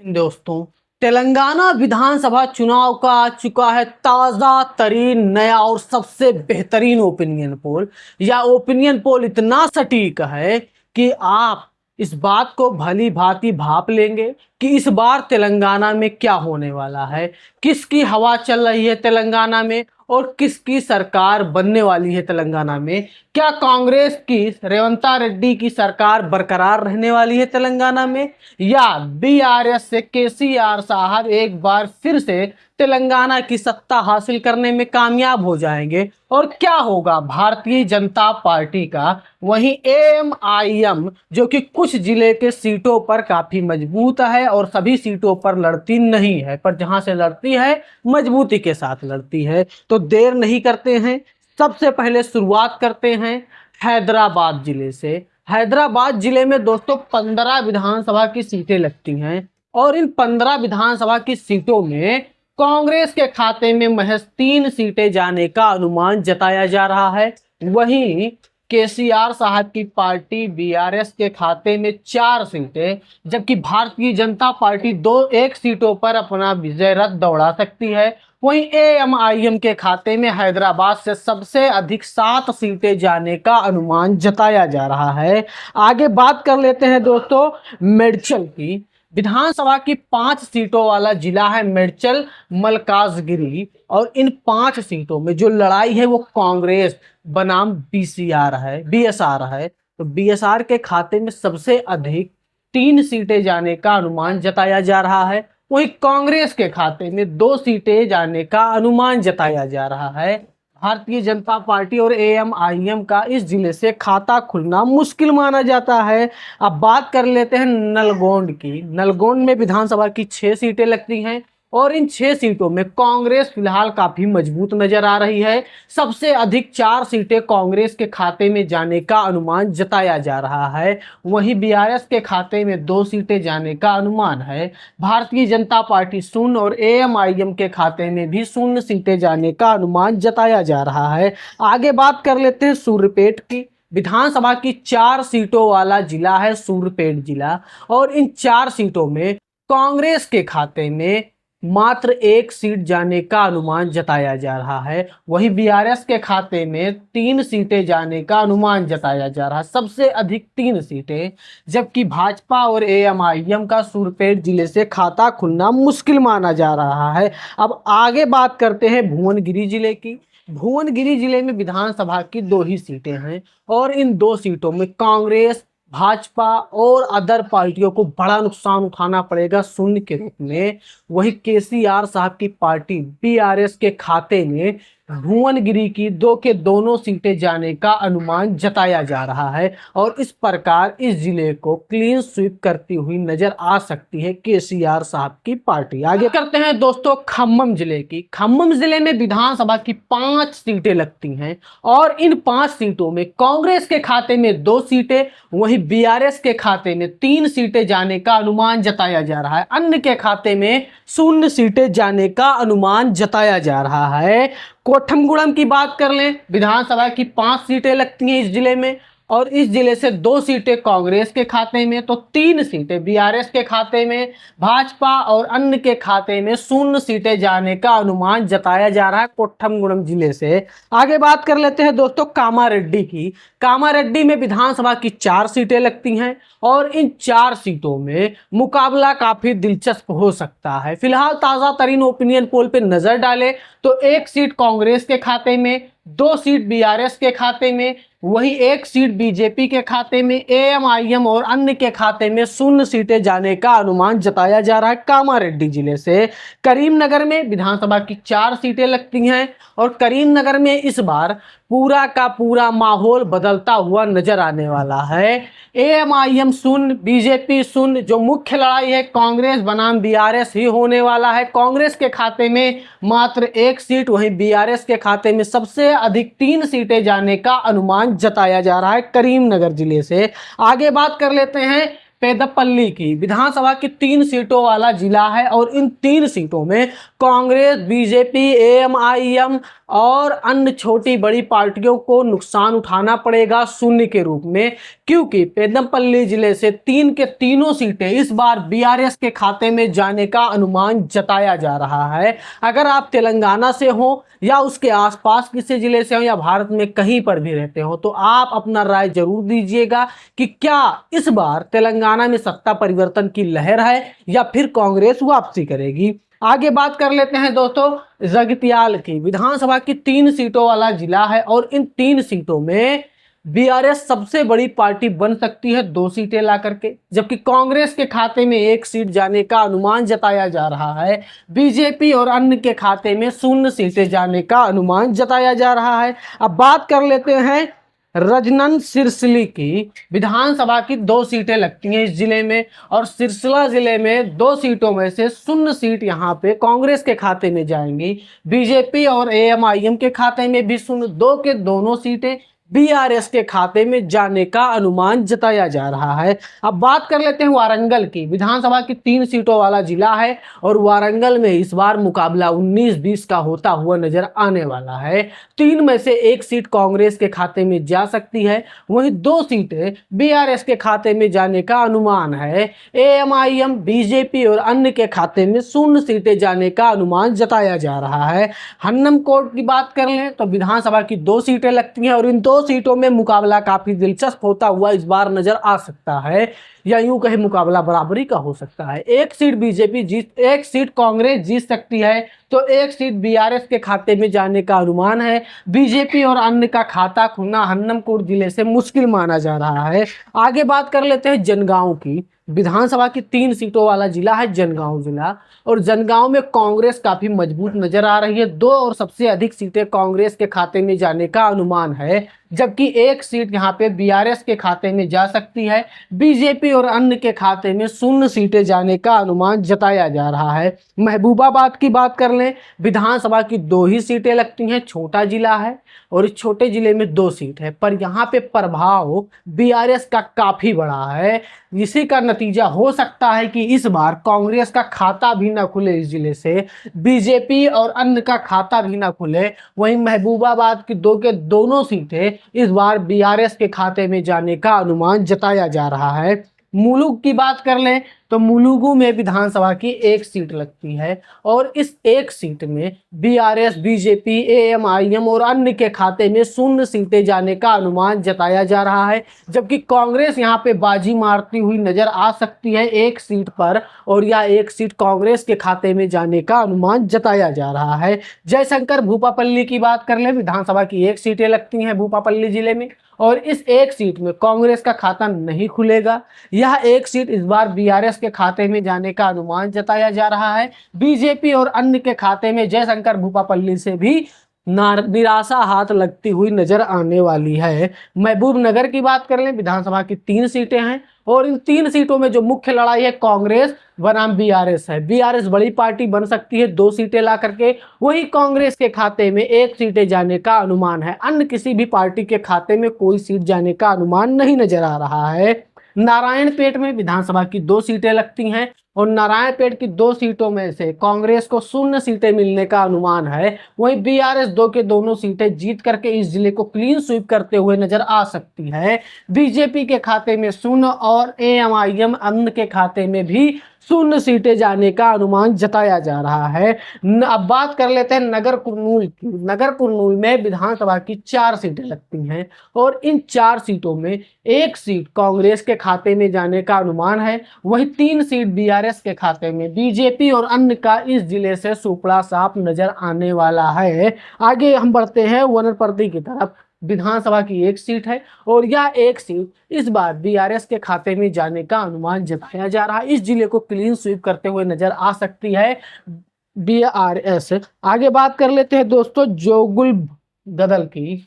दोस्तों, तेलंगाना विधानसभा चुनाव का आ चुका है ताज़ा तरीन नया और सबसे बेहतरीन ओपिनियन पोल। या ओपिनियन पोल इतना सटीक है कि आप इस बात को भली भांति भाप लेंगे कि इस बार तेलंगाना में क्या होने वाला है, किसकी हवा चल रही है तेलंगाना में और किसकी सरकार बनने वाली है तेलंगाना में। क्या कांग्रेस की रेवंता रेड्डी की सरकार बरकरार रहने वाली है तेलंगाना में, या बीआरएस से केसीआर साहब एक बार फिर से तेलंगाना की सत्ता हासिल करने में कामयाब हो जाएंगे। और क्या होगा भारतीय जनता पार्टी का। वहीं एएमआईएम जो कि कुछ जिले के सीटों पर काफी मजबूत है और सभी सीटों पर लड़ती नहीं है, पर जहां से लड़ती है मजबूती के साथ लड़ती है। तो देर नहीं करते हैं, सबसे पहले शुरुआत करते हैं हैदराबाद जिले से। हैदराबाद जिले में दोस्तों 15 विधानसभा की सीटें लगती हैं और इन 15 विधानसभा की सीटों में कांग्रेस के खाते में महज 3 सीटें जाने का अनुमान जताया जा रहा है। वहीं केसीआर साहब की पार्टी बीआरएस के खाते में 4 सीटें, जबकि भारतीय जनता पार्टी 1 सीटों पर अपना विजय रथ दौड़ा सकती है। वहीं एएमआईएम के खाते में हैदराबाद से सबसे अधिक 7 सीटें जाने का अनुमान जताया जा रहा है। आगे बात कर लेते हैं दोस्तों मेडचल की। विधानसभा की 5 सीटों वाला जिला है मेडचल मलकाजगिरी और इन 5 सीटों में जो लड़ाई है वो कांग्रेस बनाम बीएसआर है। तो बीएसआर के खाते में सबसे अधिक 3 सीटें जाने का अनुमान जताया जा रहा है। वहीं कांग्रेस के खाते में 2 सीटें जाने का अनुमान जताया जा रहा है। भारतीय जनता पार्टी और एएमआईएम का इस जिले से खाता खुलना मुश्किल माना जाता है। अब बात कर लेते हैं नलगोंड की। नलगोंड में विधानसभा की 6 सीटें लगती हैं और इन 6 सीटों में कांग्रेस फिलहाल काफी मजबूत नजर आ रही है। सबसे अधिक 4 सीटें कांग्रेस के खाते में जाने का अनुमान जताया जा रहा है। वहीं बीआरएस के खाते में 2 सीटें जाने का अनुमान है। भारतीय जनता पार्टी 0 और एएमआईएम के खाते में भी 0 सीटें जाने का अनुमान जताया जा रहा है। आगे बात कर लेते हैं सूर्यपेट की। विधानसभा की 4 सीटों वाला जिला है सूर्यपेट जिला और इन 4 सीटों में कांग्रेस के खाते में मात्र 1 सीट जाने का अनुमान जताया जा रहा है। वहीं बीआरएस के खाते में 3 सीटें जाने का अनुमान जताया जा रहा है, सबसे अधिक 3 सीटें, जबकि भाजपा और एएमआईएम का सूरपेट जिले से खाता खुलना मुश्किल माना जा रहा है। अब आगे बात करते हैं भुवनगिरी जिले की। भुवनगिरी जिले में विधानसभा की 2 ही सीटें हैं और इन 2 सीटों में कांग्रेस, भाजपा और अदर पार्टियों को बड़ा नुकसान उठाना पड़ेगा शून्य के रूप में। वही केसीआर साहब की पार्टी बीआरएस के खाते में भुवनगिरी की 2 के दोनों सीटें जाने का अनुमान जताया जा रहा है और इस प्रकार इस जिले को क्लीन स्वीप करती हुई नजर आ सकती है केसीआर साहब की पार्टी। आगे करते हैं दोस्तों खम्मम जिले की। खम्मम जिले में विधानसभा की 5 सीटें लगती हैं और इन 5 सीटों में कांग्रेस के खाते में 2 सीटें, वहीं बीआरएस के खाते में 3 सीटें जाने का अनुमान जताया जा रहा है। अन्य के खाते में 0 सीटें जाने का अनुमान जताया जा रहा है। कोठमगुड़म की बात कर लें, विधानसभा की 5 सीटें लगती हैं इस जिले में और इस जिले से 2 सीटें कांग्रेस के खाते में तो 3 सीटें बीआरएस के खाते में, भाजपा और अन्य के खाते में 0 सीटें जाने का अनुमान जताया जा रहा है कोठमगुड़म जिले से। आगे बात कर लेते हैं दोस्तों कामारेड्डी की। कामारेड्डी में विधानसभा की 4 सीटें लगती हैं और इन 4 सीटों में मुकाबला काफी दिलचस्प हो सकता है। फिलहाल ताजा तरीन ओपिनियन पोल पे नजर डालें तो 1 सीट कांग्रेस के खाते में, 2 सीट बीआरएस के खाते में, वही 1 सीट बीजेपी के खाते में, एएमआईएम और अन्य के खाते में 0 सीटें जाने का अनुमान जताया जा रहा है कामारेड्डी जिले से। करीमनगर में विधानसभा की 4 सीटें लगती हैं और करीमनगर में इस बार पूरा का पूरा माहौल बदलता हुआ नजर आने वाला है। एएमआईएम 0, बीजेपी 0, जो मुख्य लड़ाई है कांग्रेस बनाम बीआरएस ही होने वाला है। कांग्रेस के खाते में मात्र 1 सीट, वहीं बीआरएस के खाते में सबसे अधिक 3 सीटें जाने का अनुमान जताया जा रहा है करीमनगर जिले से। आगे बात कर लेते हैं पेदपल्ली की। विधानसभा की 3 सीटों वाला जिला है और इन 3 सीटों में कांग्रेस, बीजेपी, एएमआईएम और अन्य छोटी बड़ी पार्टियों को नुकसान उठाना पड़ेगा शून्य के रूप में, क्योंकि पेद्दमपल्ली जिले से 3 के तीनों सीटें इस बार बीआरएस के खाते में जाने का अनुमान जताया जा रहा है। अगर आप तेलंगाना से हो या उसके आसपास किसी जिले से हो या भारत में कहीं पर भी रहते हो तो आप अपना राय जरूर दीजिएगा कि क्या इस बार तेलंगाना में सत्ता परिवर्तन की लहर है या फिर कांग्रेस वापसी करेगी। आगे बात कर लेते हैं दोस्तों जगतियाल की। विधानसभा की 3 सीटों वाला जिला है और इन 3 सीटों में बीआरएस सबसे बड़ी पार्टी बन सकती है 2 सीटें ला करके, जबकि कांग्रेस के खाते में 1 सीट जाने का अनुमान जताया जा रहा है। बीजेपी और अन्य के खाते में 0 सीटें जाने का अनुमान जताया जा रहा है। अब बात कर लेते हैं रजनन सिरसिली की। विधानसभा की 2 सीटें लगती हैं इस जिले में और सिरसिला जिले में 2 सीटों में से 0 सीट यहाँ पे कांग्रेस के खाते में जाएंगी। बीजेपी और एएमआईएम के खाते में भी 0, 2 के दोनों सीटें बीआरएस के खाते में जाने का अनुमान जताया जा रहा है। अब बात कर लेते हैं वारंगल की। विधानसभा की 3 सीटों वाला जिला है और वारंगल में इस बार मुकाबला 19-20 का होता हुआ नजर आने वाला है। 3 में से 1 सीट कांग्रेस के खाते में जा सकती है, वहीं 2 सीटें बीआरएस के खाते में जाने का अनुमान है। एएमआईएम, बीजेपी और अन्य के खाते में 0 सीटें जाने का अनुमान जताया जा रहा है। हन्नमकोट की बात कर लें तो विधानसभा की 2 सीटें लगती हैं और इन 2 सीटों में मुकाबला काफी दिलचस्प होता हुआ इस बार नजर आ सकता है, या यूं कहे मुकाबला बराबरी का हो सकता है। 1 सीट बीजेपी जीत, 1 सीट कांग्रेस जीत सकती है तो 1 सीट बीआरएस के खाते में जाने का अनुमान है। बीजेपी और अन्य का खाता खुलना हन्नमकोट जिले से मुश्किल माना जा रहा है। आगे बात कर लेते हैं जनगांव की। विधानसभा की 3 सीटों वाला जिला है जनगांव जिला और जनगांव में कांग्रेस काफी मजबूत नजर आ रही है। 2 और सबसे अधिक सीटें कांग्रेस के खाते में जाने का अनुमान है, जबकि 1 सीट यहाँ पे बीआरएस के खाते में जा सकती है। बीजेपी और अन्य के खाते में 0 सीटें जाने का अनुमान जताया जा रहा है। महबूबाबाद की बात कर लें, विधानसभा की 2 ही सीटें लगती हैं, छोटा जिला है और इस छोटे जिले में 2 सीट है, पर यहाँ पे प्रभाव बीआरएस का काफी बड़ा है। इसी का नतीजा हो सकता है कि इस बार कांग्रेस का खाता भी ना खुले इस जिले से, बीजेपी और अन्य का खाता भी ना खुले। वहीं महबूबाबाद की 2 के दोनों सीटें इस बार बीआरएस के खाते में जाने का अनुमान जताया जा रहा है। मुलुगु की बात कर लें तो मुलुगु में विधानसभा की 1 सीट लगती है और इस 1 सीट में बीआरएस, बीजेपी, एएमआईएम और अन्य के खाते में 0 सीटें जाने का अनुमान जताया जा रहा है, जबकि कांग्रेस यहां पे बाजी मारती हुई नजर आ सकती है 1 सीट पर और यह 1 सीट कांग्रेस के खाते में जाने का अनुमान जताया जा रहा है। जयशंकर भूपापल्ली की बात कर लें, विधानसभा की 1 सीटें लगती हैं भूपापल्ली जिले में और इस 1 सीट में कांग्रेस का खाता नहीं खुलेगा। यह 1 सीट इस बार बीआरएस के खाते में जाने का अनुमान जताया जा रहा है। बीजेपी और अन्य के खाते में जयशंकर भूपापल्ली से भी निराशा हाथ लगती हुई नजर आने वाली है। महबूबनगर की बात कर लें, विधानसभा की 3 सीटें हैं और इन 3 सीटों में जो मुख्य लड़ाई है कांग्रेस बनाम बीआरएस है। बीआरएस बड़ी पार्टी बन सकती है 2 सीटें ला करके, वही कांग्रेस के खाते में 1 सीटें जाने का अनुमान है। अन्य किसी भी पार्टी के खाते में कोई सीट जाने का अनुमान नहीं नजर आ रहा है। नारायणपेट में विधानसभा की 2 सीटें लगती हैं और नारायणपेट की 2 सीटों में से कांग्रेस को 0 सीटें मिलने का अनुमान है। वहीं बीआरएस 2 के दोनों सीटें जीत करके इस जिले को क्लीन स्वीप करते हुए नजर आ सकती है। बीजेपी के खाते में 0 और एएमआईएम अन्य के खाते में भी 0 सीटें जाने का अनुमान जताया जा रहा है। अब बात कर लेते हैं नगर कुर्नूल की। नगर कुर्नूल में विधानसभा की 4 सीटें लगती हैं और इन 4 सीटों में 1 सीट कांग्रेस के खाते में जाने का अनुमान है, वही 3 सीट बीआरएस के खाते में। बीजेपी और अन्य का इस जिले से सुपड़ा साफ नजर आने वाला है। आगे हम बढ़ते हैं वनपर्ती की तरफ। विधानसभा की 1 सीट है और यह 1 सीट इस बार बीआरएस के खाते में जाने का अनुमान जताया जा रहा है। इस जिले को क्लीन स्वीप करते हुए नजर आ सकती है बीआरएस। आगे बात कर लेते हैं दोस्तों जोगुल गदल की।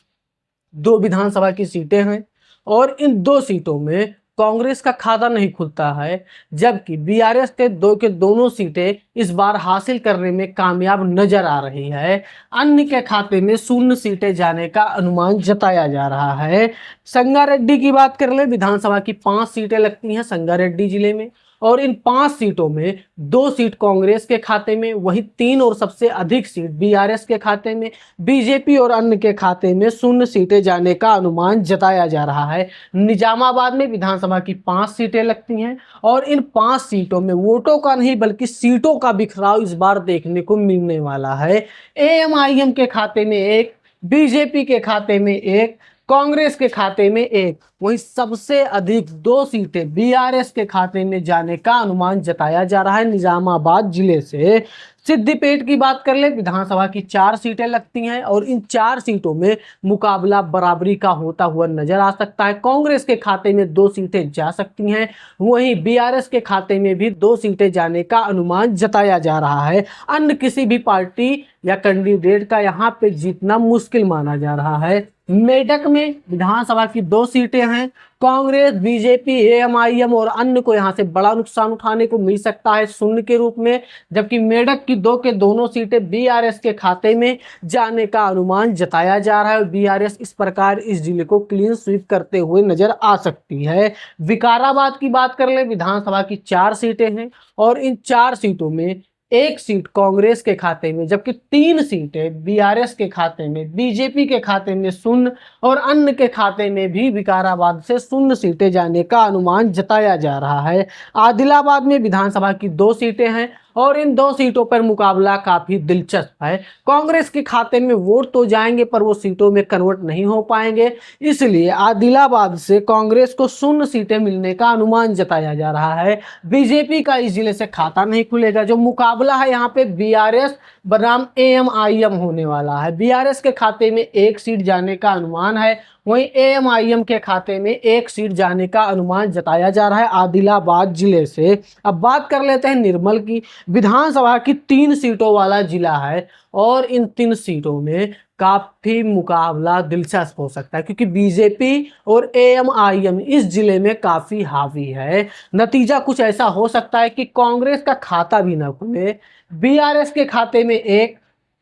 2 विधानसभा की सीटें हैं और इन 2 सीटों में कांग्रेस का खाता नहीं खुलता है, जबकि बीआरएस के 2 के दोनों सीटें इस बार हासिल करने में कामयाब नजर आ रही है। अन्य के खाते में 0 सीटें जाने का अनुमान जताया जा रहा है। संगारेड्डी की बात कर ले, विधानसभा की 5 सीटें लगती हैं संगारेड्डी जिले में और इन 5 सीटों में 2 सीट कांग्रेस के खाते में, वहीं 3 और सबसे अधिक सीट बीआरएस के खाते में, बीजेपी और अन्य के खाते में 0 सीटें जाने का अनुमान जताया जा रहा है। निजामाबाद में विधानसभा की 5 सीटें लगती हैं और इन 5 सीटों में वोटों का नहीं बल्कि सीटों का बिखराव इस बार देखने को मिलने वाला है। एएमआईएम के खाते में 1, बीजेपी के खाते में 1, कांग्रेस के खाते में 1, वहीं सबसे अधिक 2 सीटें बीआरएस के खाते में जाने का अनुमान जताया जा रहा है निजामाबाद जिले से। सिद्दीपेट की बात कर ले, विधानसभा की 4 सीटें लगती हैं और इन 4 सीटों में मुकाबला बराबरी का होता हुआ नजर आ सकता है। कांग्रेस के खाते में 2 सीटें जा सकती हैं, वहीं बीआरएस के खाते में भी 2 सीटें जाने का अनुमान जताया जा रहा है। अन्य किसी भी पार्टी या कैंडिडेट का यहां पे जीतना मुश्किल माना जा रहा है। मेडक में विधानसभा की 2 सीटें हैं। कांग्रेस, बीजेपी, एएमआईएम और अन्य को यहां से बड़ा नुकसान उठाने को मिल सकता है 0 के रूप में, जबकि मेडक की 2 के दोनों सीटें बीआरएस के खाते में जाने का अनुमान जताया जा रहा है और बीआरएस इस प्रकार इस जिले को क्लीन स्वीप करते हुए नजर आ सकती है। विकाराबाद की बात कर ले, विधानसभा की 4 सीटें हैं और इन 4 सीटों में 1 सीट कांग्रेस के खाते में, जबकि 3 सीटें बीआरएस के खाते में, बीजेपी के खाते में 0 और अन्य के खाते में भी विकाराबाद से 0 सीटें जाने का अनुमान जताया जा रहा है। आदिलाबाद में विधानसभा की 2 सीटें हैं और इन 2 सीटों पर मुकाबला काफी दिलचस्प है। कांग्रेस के खाते में वोट तो जाएंगे पर वो सीटों में कन्वर्ट नहीं हो पाएंगे, इसलिए आदिलाबाद से कांग्रेस को 0 सीटें मिलने का अनुमान जताया जा रहा है। बीजेपी का इस जिले से खाता नहीं खुलेगा। जो मुकाबला है यहाँ पे बीआरएस बनाम एएमआईएम होने वाला है। बीआरएस के खाते में 1 सीट जाने का अनुमान है, वहीं एएमआईएम के खाते में 1 सीट जाने का अनुमान जताया जा रहा है आदिलाबाद जिले से। अब बात कर लेते हैं निर्मल की। विधानसभा की 3 सीटों वाला जिला है और इन 3 सीटों में काफी मुकाबला दिलचस्प हो सकता है क्योंकि बीजेपी और एएमआईएम इस जिले में काफी हावी है। नतीजा कुछ ऐसा हो सकता है कि कांग्रेस का खाता भी ना खुले, बीआरएस के खाते में 1,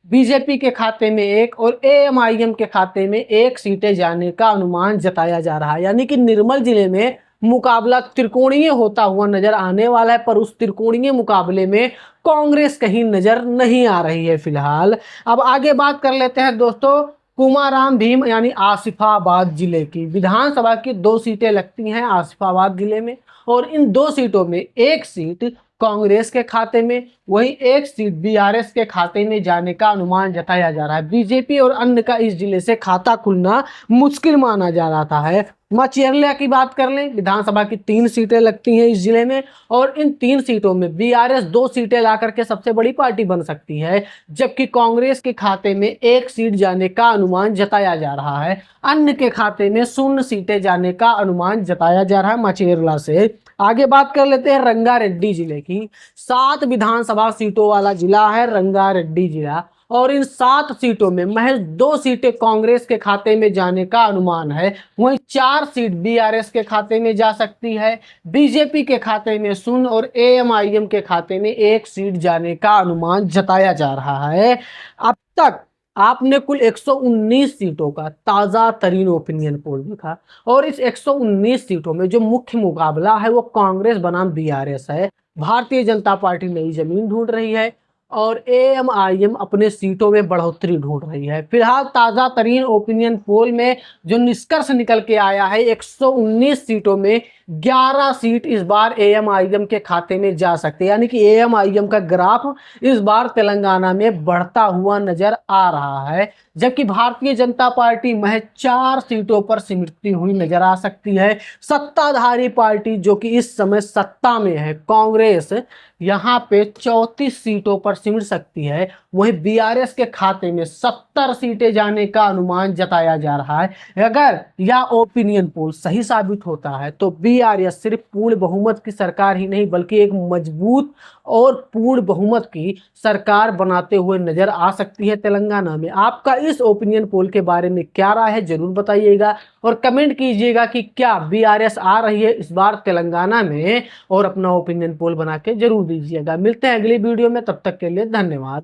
बीजेपी के खाते में 1 और एएमआईएम के खाते में 1 सीटें जाने का अनुमान जताया जा रहा है। यानी कि निर्मल जिले में मुकाबला त्रिकोणीय होता हुआ नजर आने वाला है, पर उस त्रिकोणीय मुकाबले में कांग्रेस कहीं नजर नहीं आ रही है फिलहाल। अब आगे बात कर लेते हैं दोस्तों कुमाराम भीम यानी आसिफाबाद जिले की। विधानसभा की 2 सीटें लगती हैं आसिफाबाद जिले में और इन 2 सीटों में 1 सीट कांग्रेस के खाते में, वहीं 1 सीट बीआरएस के खाते में जाने का अनुमान जताया जा रहा है। बीजेपी और अन्य का इस जिले से खाता खुलना मुश्किल माना जा रहा है। मचेरलिया की बात कर लें, विधानसभा की 3 सीटें लगती हैं इस जिले में और इन 3 सीटों में बीआरएस 2 सीटें ला करके सबसे बड़ी पार्टी बन सकती है, जबकि कांग्रेस के खाते में 1 सीट जाने का अनुमान जताया जा रहा है। अन्य के खाते में 0 सीटें जाने का अनुमान जताया जा रहा है मचेरला से। आगे बात कर लेते हैं रंगारेड्डी जिले की। 7 विधानसभा सीटों वाला जिला है रंगारेड्डी जिला और इन 7 सीटों में महज 2 सीटें कांग्रेस के खाते में जाने का अनुमान है, वहीं 4 सीट बीआरएस के खाते में जा सकती है, बीजेपी के खाते में 0 और एएमआईएम के खाते में 1 सीट जाने का अनुमान जताया जा रहा है। अब तक आपने कुल 119 सीटों का ताज़ा तरीन ओपिनियन पोल देखा और इस 119 सीटों में जो मुख्य मुकाबला है वो कांग्रेस बनाम बीआरएस है। भारतीय जनता पार्टी नई जमीन ढूंढ रही है और एएमआईएम अपने सीटों में बढ़ोतरी ढूंढ रही है। फिलहाल ताज़ा तरीन ओपिनियन पोल में जो निष्कर्ष निकल के आया है 119 सीटों में 11 सीट इस बार एएमआईएम के खाते में जा सकते हैं, यानी कि एएमआईएम का ग्राफ इस बार तेलंगाना में बढ़ता हुआ नजर आ रहा है, जबकि भारतीय जनता पार्टी महज 4 सीटों पर सिमटती हुई नजर आ सकती है। सत्ताधारी पार्टी जो कि इस समय सत्ता में है कांग्रेस, यहाँ पे 34 सीटों पर सिमट सकती है, वहीं बीआरएस के खाते में 70 सीटें जाने का अनुमान जताया जा रहा है। अगर यह ओपिनियन पोल सही साबित होता है तो बीआरएस सिर्फ पूर्ण बहुमत की सरकार ही नहीं बल्कि एक मजबूत और पूर्ण बहुमत की सरकार बनाते हुए नजर आ सकती है तेलंगाना में। आपका इस ओपिनियन पोल के बारे में क्या राय है जरूर बताइएगा और कमेंट कीजिएगा कि क्या बीआरएस आ रही है इस बार तेलंगाना में, और अपना ओपिनियन पोल बना के जरूर दीजिएगा। मिलते हैं अगली वीडियो में, तब तक के लिए धन्यवाद।